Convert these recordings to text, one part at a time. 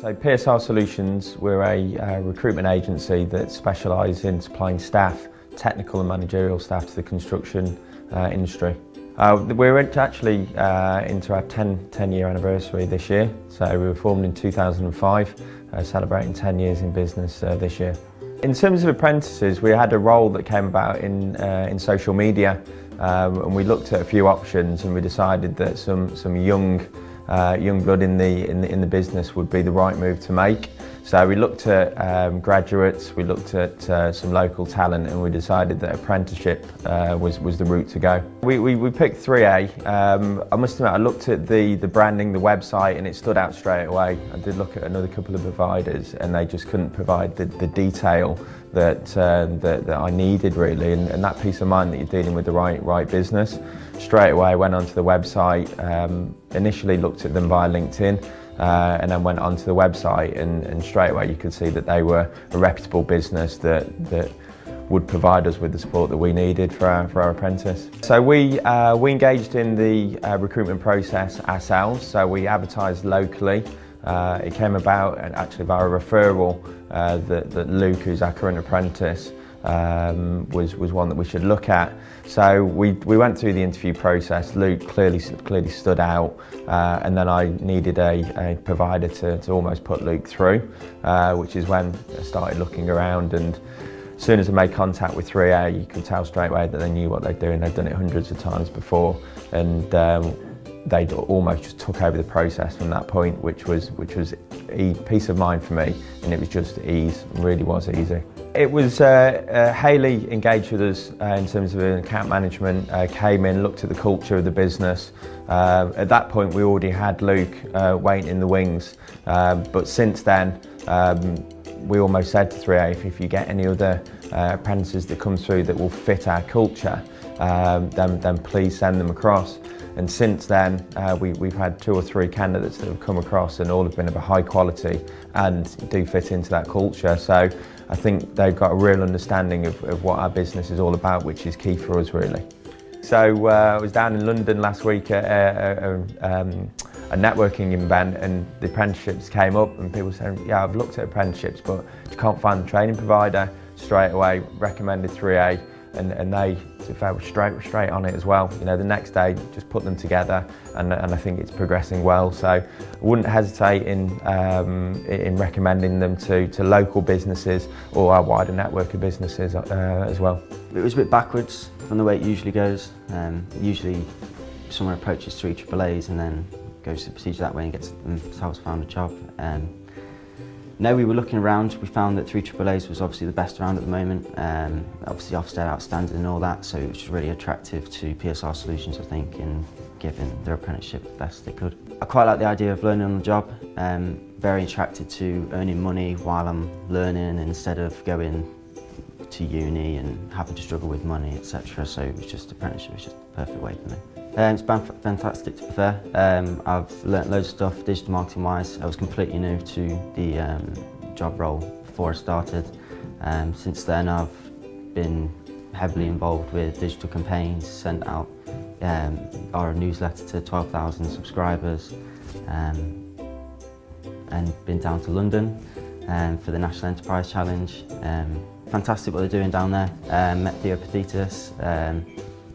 So PSR Solutions, we're a recruitment agency that specialises in supplying staff, technical and managerial staff to the construction industry. We're actually into our 10-year anniversary this year. So we were formed in 2005, celebrating 10 years in business this year. In terms of apprentices, we had a role that came about in social media, and we looked at a few options, and we decided that some young blood in the business would be the right move to make. So we looked at graduates, we looked at some local talent, and we decided that apprenticeship was the route to go. We picked 3A. I must admit, I looked at the branding, the website, and it stood out straight away. I did look at another couple of providers, and they just couldn't provide the detail that I needed, really, and that peace of mind that you're dealing with the right business. Straight away I went onto the website, initially looked at them via LinkedIn, and then went onto the website, and straight away you could see that they were a reputable business that would provide us with the support that we needed for our apprentice. So we engaged in the recruitment process ourselves, so we advertised locally. It came about actually via a referral that Luke, who's our current apprentice, was one that we should look at. So we went through the interview process. Luke clearly stood out, and then I needed a provider to almost put Luke through, which is when I started looking around, and as soon as I made contact with 3A, you could tell straight away that they knew what they're doing. They'd done it hundreds of times before, and they almost just took over the process from that point, which was peace of mind for me, and it was just ease. It really was easy. It was Hayley engaged with us in terms of account management, came in, looked at the culture of the business. At that point we already had Luke waiting in the wings, but since then we almost said to 3A, if you get any other apprentices that come through that will fit our culture, then please send them across. And since then, we've had 2 or 3 candidates that have come across, and all have been of a high quality and do fit into that culture. So I think they've got a real understanding of what our business is all about, which is key for us, really. So I was down in London last week at a networking event, and the apprenticeships came up, and people said, yeah, I've looked at apprenticeships, but you can't find the training provider. Straight away recommended 3A. And they were straight on it as well. You know, the next day just put them together, and I think it's progressing well. So I wouldn't hesitate in recommending them to local businesses or our wider network of businesses as well. It was a bit backwards from the way it usually goes. Usually someone approaches 3 AAAs and then goes through the procedure that way and gets themselves found a job. No, we were looking around. We found that 3 AAAs was obviously the best around at the moment. Obviously Ofsted outstanding and all that, so it was really attractive to PSR Solutions, I think, in giving their apprenticeship the best they could. I quite like the idea of learning on the job. Very attracted to earning money while I'm learning instead of going to uni and having to struggle with money, etc. So it was just apprenticeship was just the perfect way for me. It's been fantastic, to be fair. I've learnt loads of stuff digital marketing wise. I was completely new to the job role before I started. Since then I've been heavily involved with digital campaigns, sent out our newsletter to 12,000 subscribers, and been down to London for the National Enterprise Challenge. Fantastic what they're doing down there. Met Theo Petitus.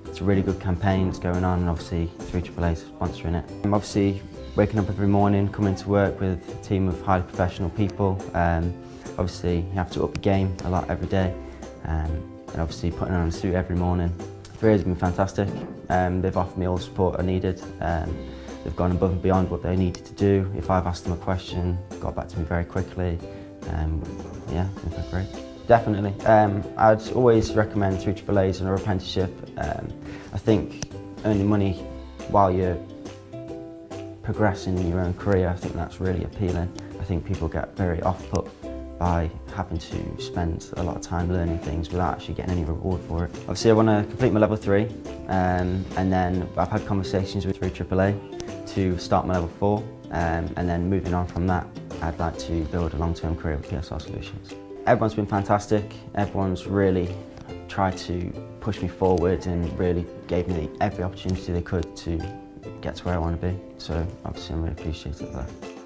It's a really good campaign that's going on, and obviously 3 AAA's sponsoring it. I'm obviously waking up every morning, coming to work with a team of highly professional people. Obviously you have to up the game a lot every day, and obviously putting on a suit every morning. 3A has been fantastic. They've offered me all the support I needed. They've gone above and beyond what they needed to do. If I've asked them a question, got back to me very quickly. Yeah, it's been great. Definitely. I'd always recommend 3 AAAs and an apprenticeship. I think earning money while you're progressing in your own career, I think that's really appealing. I think people get very off-put by having to spend a lot of time learning things without actually getting any reward for it. Obviously I want to complete my level 3, and then I've had conversations with 3 AAA to start my level 4, and then moving on from that, I'd like to build a long-term career with PSR Solutions. Everyone's been fantastic. Everyone's really tried to push me forward and really gave me every opportunity they could to get to where I want to be. So obviously I'm really appreciative of that.